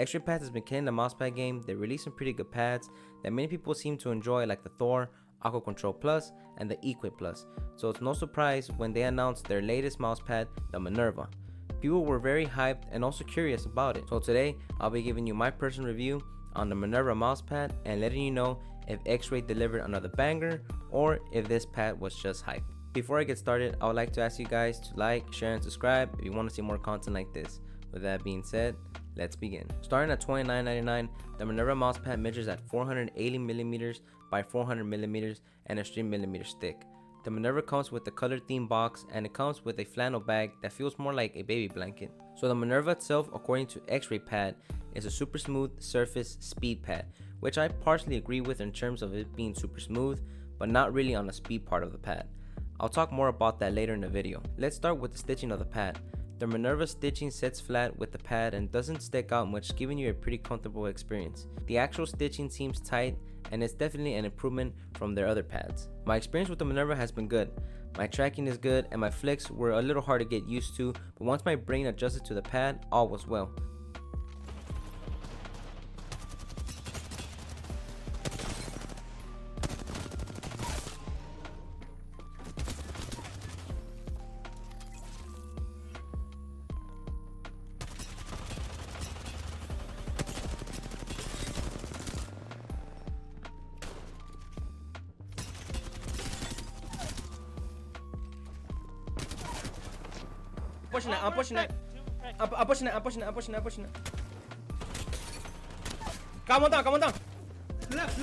X-Ray Pads has been killing the mousepad game. They released some pretty good pads that many people seem to enjoy, like the Thor, Aqua Control Plus, and the Equip Plus. So it's no surprise when they announced their latest mousepad, the Minerva. People were very hyped and also curious about it. So today, I'll be giving you my personal review on the Minerva mousepad and letting you know if X-Ray delivered another banger or if this pad was just hype. Before I get started, I would like to ask you guys to like, share, and subscribe if you want to see more content like this. With that being said, let's begin. Starting at $29.99, the Minerva mousepad measures at 480mm by 400mm and a 3mm thick. The Minerva comes with the color theme box and it comes with a flannel bag that feels more like a baby blanket. So the Minerva itself, according to X-Ray Pad, is a super smooth surface speed pad, which I partially agree with in terms of it being super smooth, but not really on the speed part of the pad. I'll talk more about that later in the video. Let's start with the stitching of the pad. The Minerva stitching sits flat with the pad and doesn't stick out much, giving you a pretty comfortable experience. The actual stitching seems tight and it's definitely an improvement from their other pads. My experience with the Minerva has been good. My tracking is good and my flicks were a little hard to get used to, but once my brain adjusted to the pad, all was well. I'm pushing it. I'm pushing it. Got one down. Left,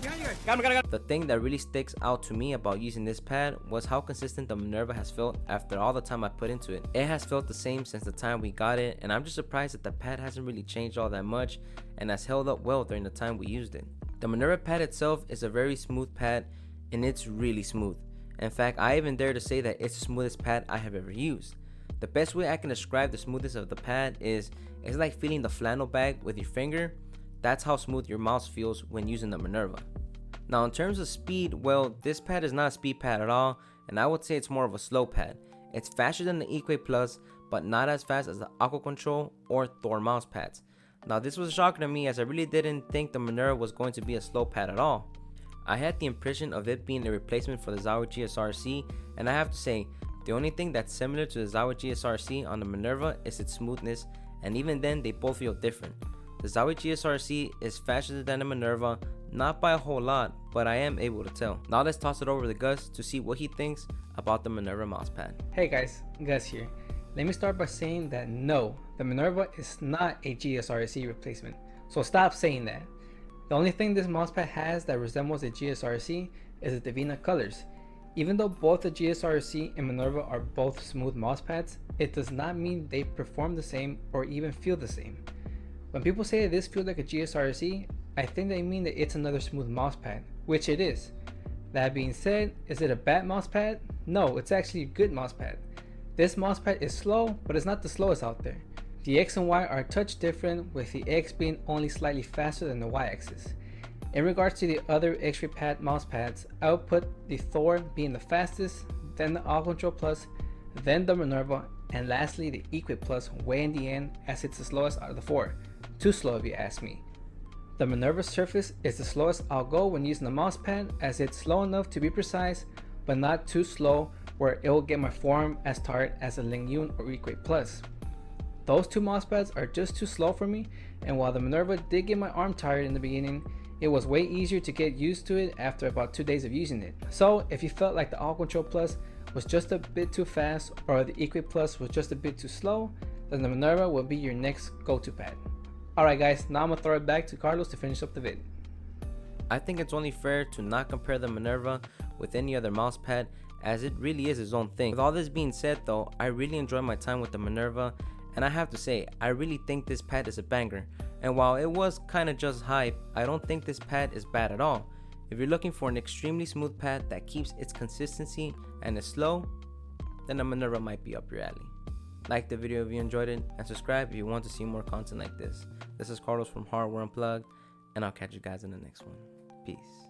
behind you guys. Got him. The thing that really sticks out to me about using this pad was how consistent the Minerva has felt after all the time I put into it. It has felt the same since the time we got it, and I'm just surprised that the pad hasn't really changed all that much and has held up well during the time we used it. The Minerva pad itself is a very smooth pad, and it's really smooth. In fact, I even dare to say that it's the smoothest pad I have ever used. The best way I can describe the smoothness of the pad is it's like feeling the flannel bag with your finger. That's how smooth your mouse feels when using the Minerva. Now in terms of speed, well, this pad is not a speed pad at all, and I would say it's more of a slow pad. It's faster than the Equip Plus, but not as fast as the Aqua Control or Thor mouse pads. Now this was shocking to me as I really didn't think the Minerva was going to be a slow pad at all. I had the impression of it being a replacement for the Zowie GSRC, and I have to say, the only thing that's similar to the Zowie GSRC on the Minerva is its smoothness, and even then they both feel different. The Zowie GSRC is faster than the Minerva, not by a whole lot, but I am able to tell. Now let's toss it over to Gus to see what he thinks about the Minerva mousepad. Hey guys, Gus here. Let me start by saying that no, the Minerva is not a GSRC replacement, so stop saying that. The only thing this mousepad has that resembles a GSRC is the Divina colors. Even though both the GSRC and Minerva are both smooth mousepads, it does not mean they perform the same or even feel the same. When people say this feels like a GSRC, I think they mean that it's another smooth mousepad, which it is. That being said, is it a bad mousepad? No, it's actually a good mousepad. This mousepad is slow, but it's not the slowest out there. The X and Y are a touch different, with the X being only slightly faster than the Y axis. In regards to the other X-Ray Pad mousepads, I would put the Thor being the fastest, then the Aqua Control Plus, then the Minerva, and lastly the Equip Plus way in the end, as it's the slowest out of the four. Too slow if you ask me. The Minerva surface is the slowest I'll go when using the mousepad, as it's slow enough to be precise, but not too slow where it will get my forearm as tired as a Lingyun or Equip Plus. Those two mousepads are just too slow for me, and while the Minerva did get my arm tired in the beginning, it was way easier to get used to it after about 2 days of using it. So if you felt like the Aqua Control Plus was just a bit too fast or the Equip Plus was just a bit too slow, then the Minerva will be your next go-to pad. Alright guys, now I'm gonna throw it back to Carlos to finish up the vid. I think it's only fair to not compare the Minerva with any other mousepad, as it really is its own thing. With all this being said though, I really enjoyed my time with the Minerva, and I have to say, I really think this pad is a banger. And while it was kinda just hype, I don't think this pad is bad at all. If you're looking for an extremely smooth pad that keeps its consistency and is slow, then the Minerva might be up your alley. Like the video if you enjoyed it, and subscribe if you want to see more content like this. This is Carlos from Hardware Unplugged, and I'll catch you guys in the next one. Peace.